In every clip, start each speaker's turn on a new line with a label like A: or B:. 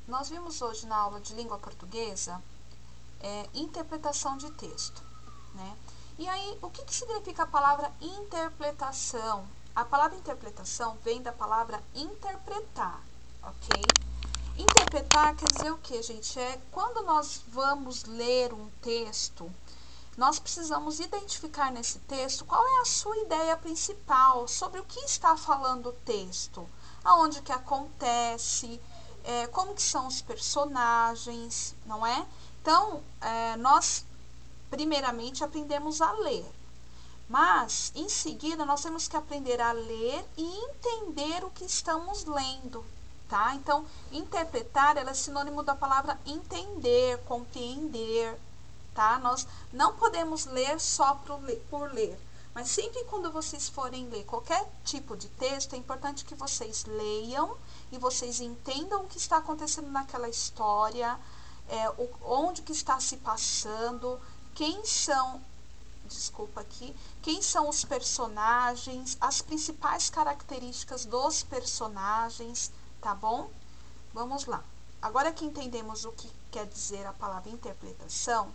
A: Nós vimos hoje na aula de língua portuguesa interpretação de texto, né? E aí, o que significa a palavra interpretação? A palavra interpretação vem da palavra interpretar, ok? Interpretar quer dizer o que, gente? É quando nós vamos ler um texto, nós precisamos identificar nesse texto qual é a sua ideia principal sobre o que está falando o texto, aonde que acontece, como que são os personagens, não é? Então, nós primeiramente aprendemos a ler, mas em seguida nós temos que aprender a ler e entender o que estamos lendo, tá? Então, interpretar ela é sinônimo da palavra entender, compreender, tá? Nós não podemos ler só por ler, mas sempre quando vocês forem ler qualquer tipo de texto, é importante que vocês leiam e vocês entendam o que está acontecendo naquela história, onde que está se passando, quem são os personagens, as principais características dos personagens, tá bom? Vamos lá. Agora que entendemos o que quer dizer a palavra interpretação,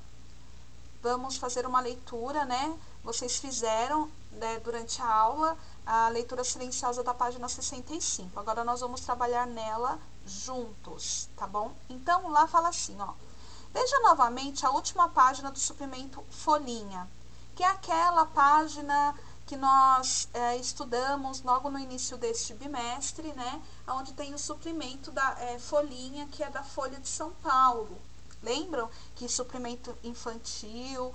A: vamos fazer uma leitura, né? Vocês fizeram, né, durante a aula a leitura silenciosa da página 65. Agora nós vamos trabalhar nela juntos, tá bom? Então, lá fala assim, ó. Veja novamente a última página do suplemento Folhinha, que é aquela página que nós estudamos logo no início deste bimestre, né? Onde tem o suplemento da Folhinha, que é da Folha de São Paulo. Lembram que suplemento infantil,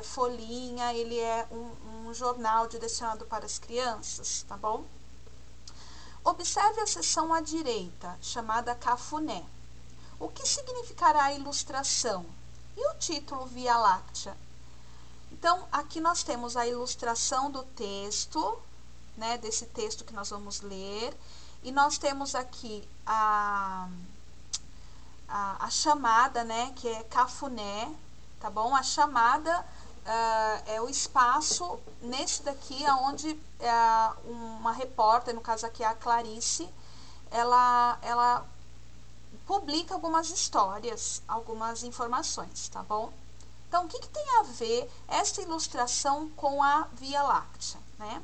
A: Folhinha, ele é um jornal direcionado para as crianças, tá bom? Observe a seção à direita, chamada Cafuné. O que significará a ilustração? E o título Via Láctea? Então, aqui nós temos a ilustração do texto, né, desse texto que nós vamos ler, e nós temos aqui a chamada, né, que é cafuné, tá bom? A chamada é o espaço, nesse daqui, onde uma repórter, no caso aqui a Clarice, ela publica algumas histórias, algumas informações, tá bom? Então, o que tem a ver essa ilustração com a Via Láctea, né?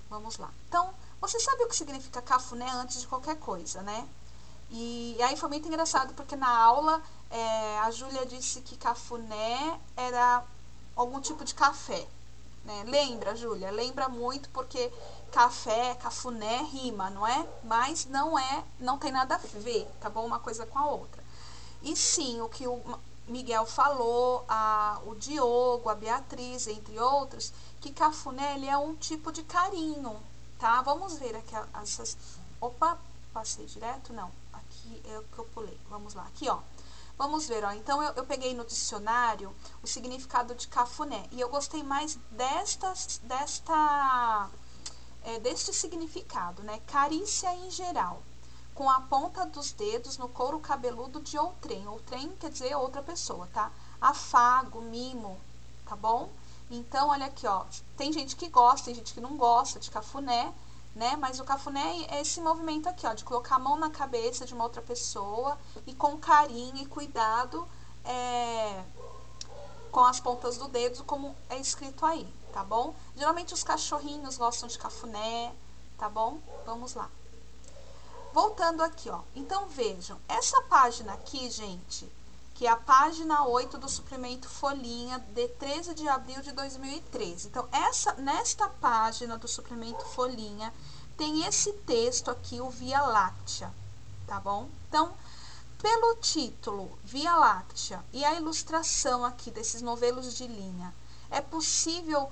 A: Vamos lá. Então, você sabe o que significa cafuné antes de qualquer coisa, né? E aí foi muito engraçado, porque na aula a Júlia disse que cafuné era algum tipo de café, né? Lembra, Júlia? Lembra muito, porque café, cafuné rima, não é? Mas não tem nada a ver, tá bom? Uma coisa com a outra. E sim, o que o Miguel falou, o Diogo, a Beatriz, entre outros, que cafuné ele é um tipo de carinho, tá? Vamos ver aqui essas... Opa, passei direto? Não, aqui é o que eu pulei. Vamos lá, aqui, ó. Vamos ver, ó. Então, eu peguei no dicionário o significado de cafuné. E eu gostei mais deste significado, né? Carícia em geral, com a ponta dos dedos no couro cabeludo de outrem. Outrem quer dizer outra pessoa, tá? Afago, mimo, tá bom? Então, olha aqui, ó. Tem gente que gosta, tem gente que não gosta de cafuné, né? Mas o cafuné é esse movimento aqui, ó, de colocar a mão na cabeça de uma outra pessoa e com carinho e cuidado, com as pontas do dedo, como é escrito aí, tá bom? Geralmente os cachorrinhos gostam de cafuné, tá bom? Vamos lá. Voltando aqui, ó. Então, vejam, essa página aqui, gente, que é a página 8 do suplemento Folhinha, de 13 de abril de 2013. Então, nesta página do suplemento Folhinha, tem esse texto aqui, o Via Láctea, tá bom? Então, pelo título Via Láctea e a ilustração aqui desses novelos de linha, é possível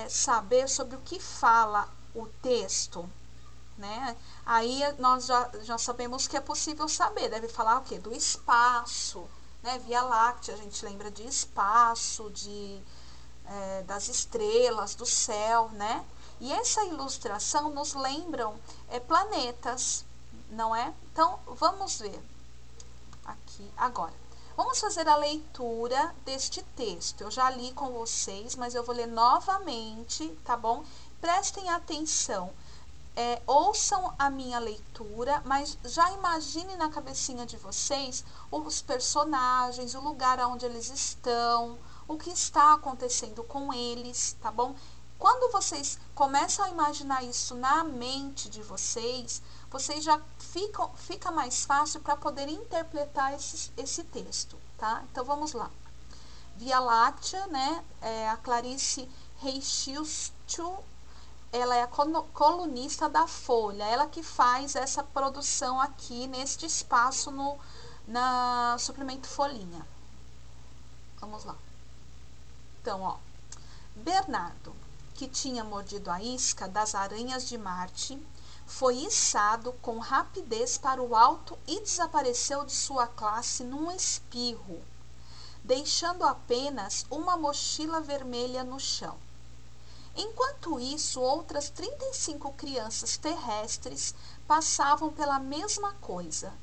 A: saber sobre o que fala o texto, né? Aí nós já sabemos que é possível saber, deve falar o quê? Do espaço, né? Via Láctea, a gente lembra de espaço, das estrelas, do céu, né? E essa ilustração nos lembram planetas, não é? Então, vamos ver aqui agora. Vamos fazer a leitura deste texto. Eu já li com vocês, mas eu vou ler novamente, tá bom? Prestem atenção. ouçam a minha leitura, mas já imagine na cabecinha de vocês os personagens, o lugar onde eles estão, o que está acontecendo com eles, tá bom? Quando vocês começam a imaginar isso na mente de vocês, vocês já fica mais fácil para poder interpretar esse texto, tá? Então, vamos lá. Via Láctea, né? A Clarice Reichelt, ela é a colunista da Folha, ela que faz essa produção aqui neste espaço na suplemento Folhinha. Vamos lá. Então, ó, Bernardo, que tinha mordido a isca das aranhas de Marte, foi içado com rapidez para o alto e desapareceu de sua classe num espirro, deixando apenas uma mochila vermelha no chão. Enquanto isso, outras 35 crianças terrestres passavam pela mesma coisa.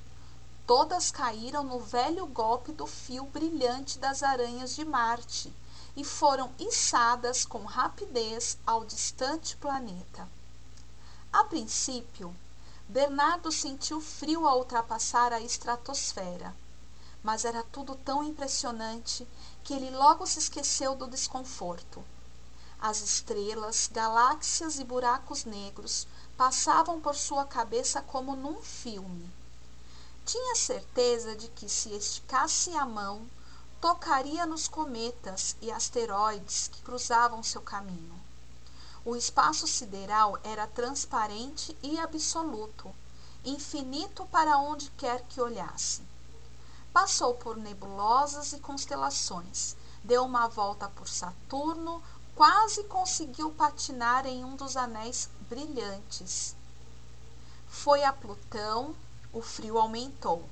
A: Todas caíram no velho golpe do fio brilhante das aranhas de Marte e foram içadas com rapidez ao distante planeta. A princípio, Bernardo sentiu frio ao ultrapassar a estratosfera, mas era tudo tão impressionante que ele logo se esqueceu do desconforto. As estrelas, galáxias e buracos negros passavam por sua cabeça como num filme. Tinha certeza de que, se esticasse a mão, tocaria nos cometas e asteroides que cruzavam seu caminho. O espaço sideral era transparente e absoluto, infinito para onde quer que olhasse. Passou por nebulosas e constelações, deu uma volta por Saturno, quase conseguiu patinar em um dos anéis brilhantes. Foi a Plutão, o frio aumentou.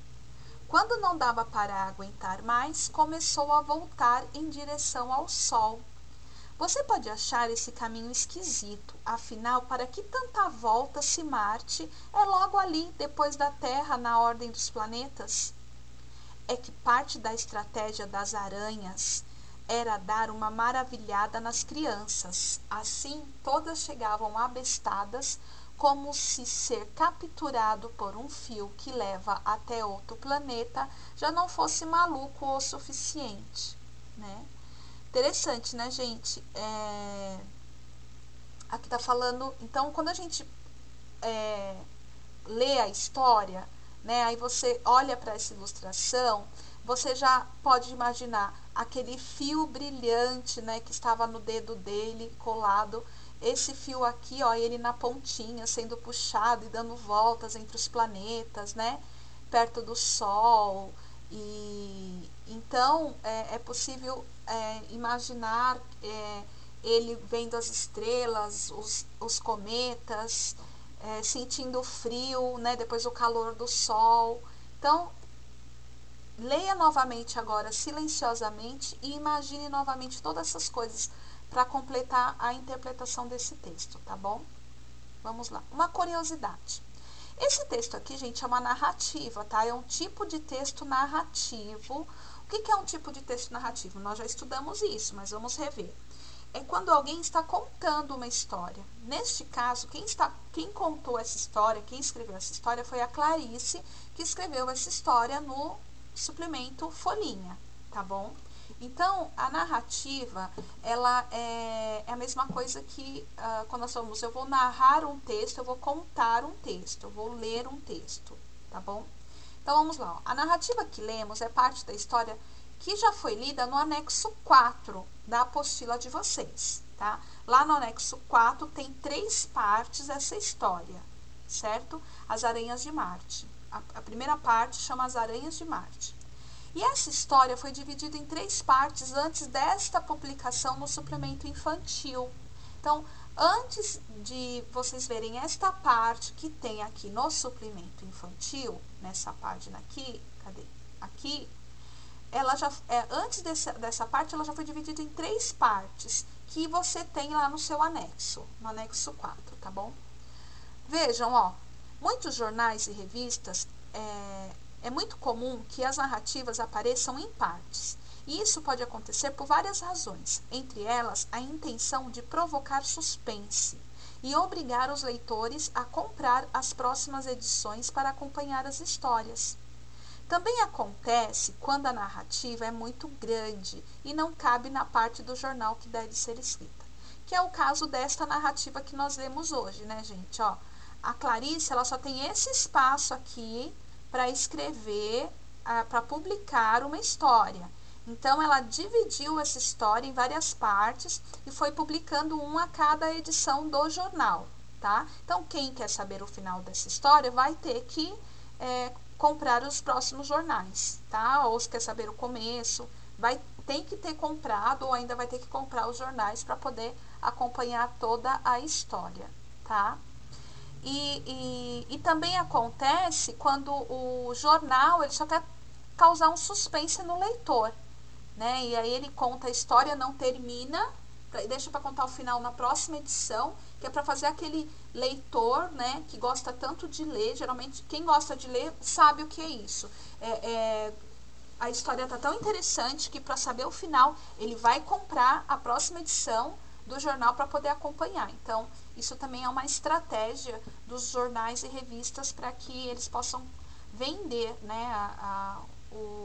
A: Quando não dava para aguentar mais, começou a voltar em direção ao Sol. Você pode achar esse caminho esquisito, afinal, para que tanta volta se Marte é logo ali, depois da Terra, na ordem dos planetas? É que parte da estratégia das aranhas era dar uma maravilhada nas crianças. Assim, todas chegavam abestadas, como se ser capturado por um fio que leva até outro planeta já não fosse maluco o suficiente, né? Interessante, né, gente? Aqui tá falando... Então, quando a gente lê a história, né, aí você olha para essa ilustração, você já pode imaginar aquele fio brilhante, né, que estava no dedo dele colado. Esse fio aqui, ó, ele na pontinha, sendo puxado e dando voltas entre os planetas, né, perto do Sol. E então é possível imaginar ele vendo as estrelas, os cometas, sentindo o frio, né, depois o calor do Sol. Então, leia novamente agora silenciosamente e imagine novamente todas essas coisas para completar a interpretação desse texto, tá bom? Vamos lá. Uma curiosidade. Esse texto aqui, gente, é uma narrativa, tá? É um tipo de texto narrativo. O que é um tipo de texto narrativo? Nós já estudamos isso, mas vamos rever. É quando alguém está contando uma história. Neste caso, quem contou essa história, quem escreveu essa história foi a Clarice, que escreveu essa história no suplemento Folhinha, tá bom? Então, a narrativa, ela é a mesma coisa que quando nós falamos, eu vou narrar um texto, eu vou contar um texto, eu vou ler um texto, tá bom? Então, vamos lá. Ó. A narrativa que lemos é parte da história que já foi lida no anexo 4 da apostila de vocês, tá? Lá no anexo 4 tem 3 partes essa história, certo? As Aranhas de Marte. A primeira parte chama As Aranhas de Marte. E essa história foi dividida em 3 partes antes desta publicação no suplemento infantil. Então, antes de vocês verem esta parte que tem aqui no suplemento infantil, nessa página aqui, cadê? Aqui, ela já, antes dessa parte, ela já foi dividida em 3 partes, que você tem lá no seu anexo, no anexo 4, tá bom? Vejam, ó. Muitos jornais e revistas, é muito comum que as narrativas apareçam em partes. E isso pode acontecer por várias razões, entre elas a intenção de provocar suspense. e obrigar os leitores a comprar as próximas edições para acompanhar as histórias. Também acontece quando a narrativa é muito grande e não cabe na parte do jornal que deve ser escrita, que é o caso desta narrativa que nós lemos hoje, né, gente? Ó, a Clarice, ela só tem esse espaço aqui para escrever, para publicar uma história. Então, ela dividiu essa história em várias partes e foi publicando uma a cada edição do jornal, tá? Então, quem quer saber o final dessa história vai ter que comprar os próximos jornais, tá? Ou se quer saber o começo, tem que ter comprado ou ainda vai ter que comprar os jornais para poder acompanhar toda a história, tá? E também acontece quando o jornal ele só quer causar um suspense no leitor, né? E aí ele conta a história, não termina, deixa para contar o final na próxima edição, que é para fazer aquele leitor, né, que gosta tanto de ler. Geralmente quem gosta de ler sabe o que é isso. A história tá tão interessante que para saber o final ele vai comprar a próxima edição do jornal para poder acompanhar. Então, isso também é uma estratégia dos jornais e revistas para que eles possam vender, né,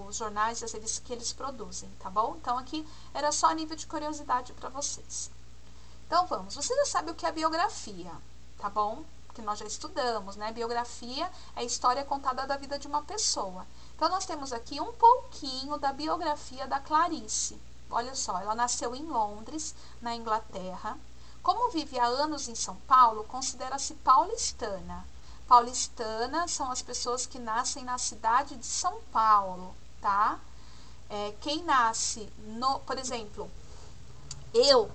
A: os jornais e as revistas que eles produzem, tá bom? Então, aqui era só a nível de curiosidade para vocês. Então, vamos. Você já sabe o que é biografia, tá bom? Que nós já estudamos, né? Biografia é a história contada da vida de uma pessoa. Então, nós temos aqui um pouquinho da biografia da Clarice. Olha só, ela nasceu em Londres, na Inglaterra. Como vive há anos em São Paulo, considera-se paulistana. Paulistana são as pessoas que nascem na cidade de São Paulo, tá? Quem nasce, por exemplo, eu,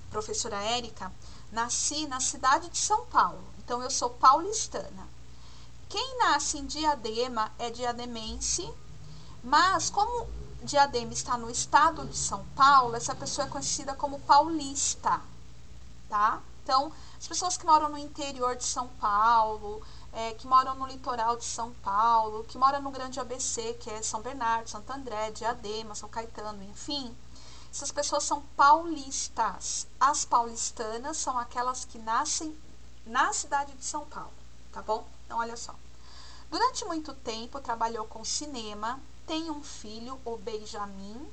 A: professora Érica, nasci na cidade de São Paulo, então eu sou paulistana. Quem nasce em Diadema é diademense, mas como Diadema está no estado de São Paulo, essa pessoa é conhecida como paulista, tá? Então, as pessoas que moram no interior de São Paulo, que moram no litoral de São Paulo, que moram no grande ABC, que é São Bernardo, Santo André, Diadema, São Caetano, enfim, essas pessoas são paulistas. As paulistanas são aquelas que nascem na cidade de São Paulo, tá bom? Então, olha só. Durante muito tempo, trabalhou com cinema, tem um filho, o Benjamin.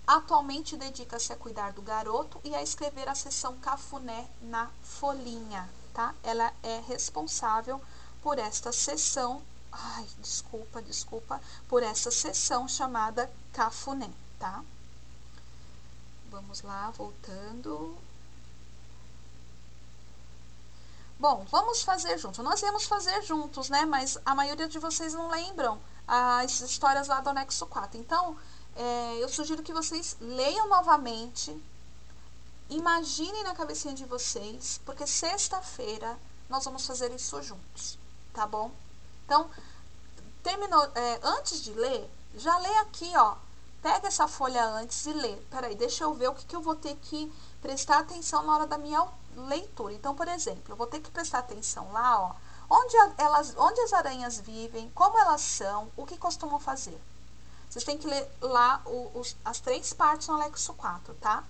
A: Atualmente, dedica-se a cuidar do garoto e a escrever a seção Cafuné na Folhinha, tá? Ela é responsável por esta seção, por essa seção chamada Cafuné, tá? Vamos lá, voltando. Bom, vamos fazer juntos. Nós íamos fazer juntos, né? Mas a maioria de vocês não lembram as histórias lá do anexo 4. Então, eu sugiro que vocês leiam novamente, imaginem na cabecinha de vocês, porque sexta-feira nós vamos fazer isso juntos, tá bom? Então, terminou, antes de ler, já lê aqui, ó. Pega essa folha antes e lê. Peraí, deixa eu ver o que eu vou ter que prestar atenção na hora da minha leitura. Então, por exemplo, eu vou ter que prestar atenção lá, ó. Onde as aranhas vivem, como elas são, o que costumam fazer. Vocês têm que ler lá as 3 partes no anexo 4, tá?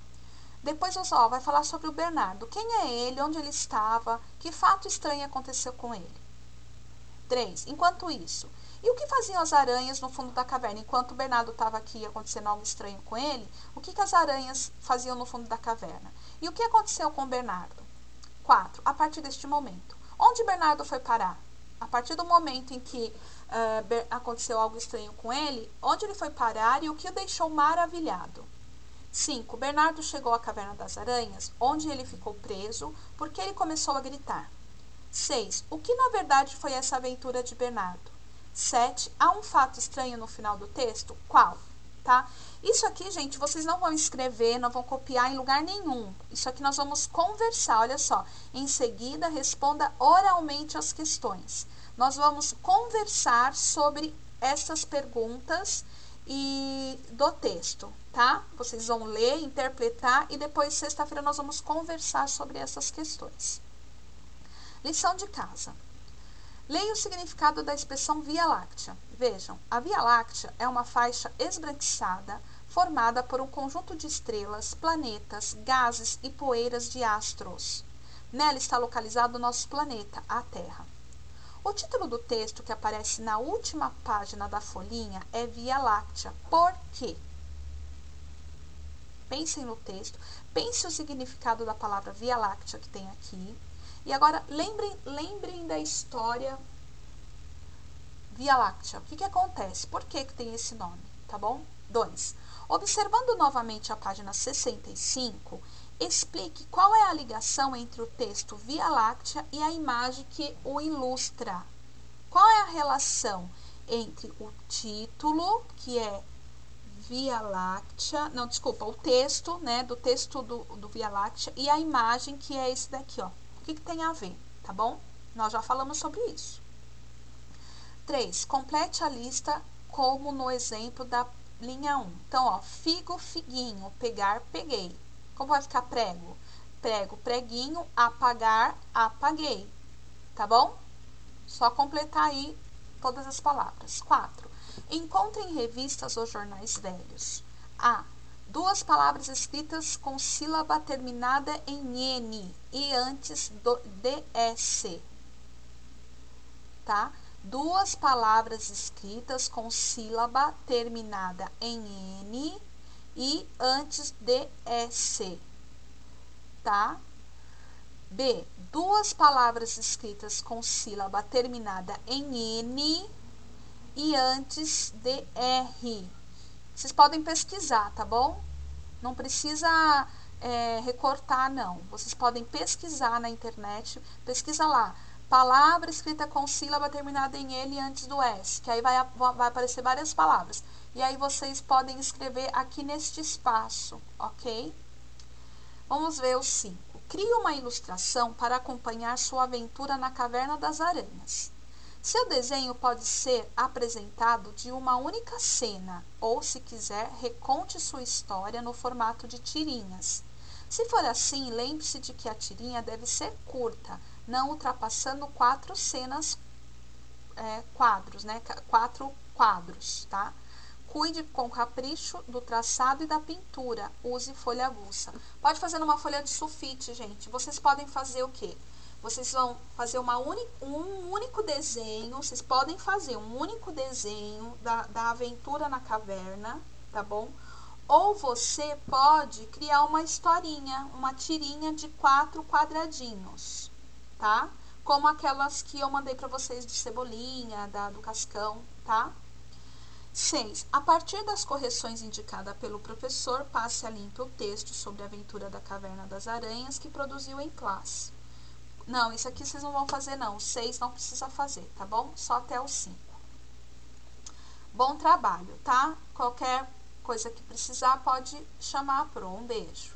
A: Depois, ó, vai falar sobre o Bernardo. Quem é ele, onde ele estava, que fato estranho aconteceu com ele. 3. Enquanto isso, e o que faziam as aranhas no fundo da caverna? Enquanto o Bernardo estava aqui acontecendo algo estranho com ele, o que as aranhas faziam no fundo da caverna? E o que aconteceu com o Bernardo? 4. A partir deste momento, onde Bernardo foi parar? A partir do momento em que aconteceu algo estranho com ele, onde ele foi parar e o que o deixou maravilhado? 5. Bernardo chegou à caverna das aranhas, onde ele ficou preso, porque ele começou a gritar. 6. O que na verdade foi essa aventura de Bernardo? 7. Há um fato estranho no final do texto? Qual? Tá? Isso aqui, gente, vocês não vão escrever, não vão copiar em lugar nenhum. Isso aqui nós vamos conversar, olha só. Em seguida, responda oralmente as questões. Nós vamos conversar sobre essas perguntas e do texto, tá? Vocês vão ler, interpretar e depois, sexta-feira, nós vamos conversar sobre essas questões. Lição de casa. Leia o significado da expressão Via Láctea. Vejam, a Via Láctea é uma faixa esbranquiçada formada por um conjunto de estrelas, planetas, gases e poeiras de astros. Nela está localizado o nosso planeta, a Terra. O título do texto que aparece na última página da folhinha é Via Láctea. Por quê? Pensem no texto, pense o significado da palavra Via Láctea que tem aqui. E agora, lembrem da história Via Láctea. O que acontece? Por que tem esse nome? Tá bom? 2. Observando novamente a página 65, explique qual é a ligação entre o texto Via Láctea e a imagem que o ilustra. Qual é a relação entre o título, que é Via Láctea, não, desculpa, o texto, né, do texto do Via Láctea e a imagem, que é esse daqui, ó. O que tem a ver, tá bom? Nós já falamos sobre isso. 3. Complete a lista como no exemplo da linha 1. Então, ó, figo, figuinho, pegar, peguei. Como vai ficar prego? Prego, preguinho, apagar, apaguei. Tá bom? Só completar aí todas as palavras. 4. Encontre em revistas ou jornais velhos. A. 2 palavras escritas com sílaba terminada em N e antes do DS. Tá? 2 palavras escritas com sílaba terminada em N e antes de S, tá? B. 2 palavras escritas com sílaba terminada em N e antes de R. Vocês podem pesquisar, tá bom? Não precisa recortar, não. Vocês podem pesquisar na internet, pesquisa lá. Palavra escrita com sílaba terminada em N antes do S, que aí vai aparecer várias palavras. E aí vocês podem escrever aqui neste espaço, ok? Vamos ver o 5. Crie uma ilustração para acompanhar sua aventura na Caverna das Aranhas. Seu desenho pode ser apresentado de uma única cena, ou, se quiser, reconte sua história no formato de tirinhas. Se for assim, lembre-se de que a tirinha deve ser curta, não ultrapassando 4 quadros, né? 4 quadros, tá? Cuide com capricho do traçado e da pintura. Use folha avulsa. Pode fazer numa folha de sulfite, gente. Vocês podem fazer o quê? Vocês vão fazer um único desenho. Vocês podem fazer um único desenho da aventura na caverna, tá bom? Ou você pode criar uma historinha, uma tirinha de 4 quadradinhos, tá? Como aquelas que eu mandei para vocês de Cebolinha, do Cascão, tá? 6. A partir das correções indicadas pelo professor, passe a limpo o texto sobre a aventura da Caverna das Aranhas que produziu em classe. Não, isso aqui vocês não vão fazer, não. O 6 não precisa fazer, tá bom? Só até o 5. Bom trabalho, tá? Qualquer coisa que precisar, pode chamar a Pro. Um beijo.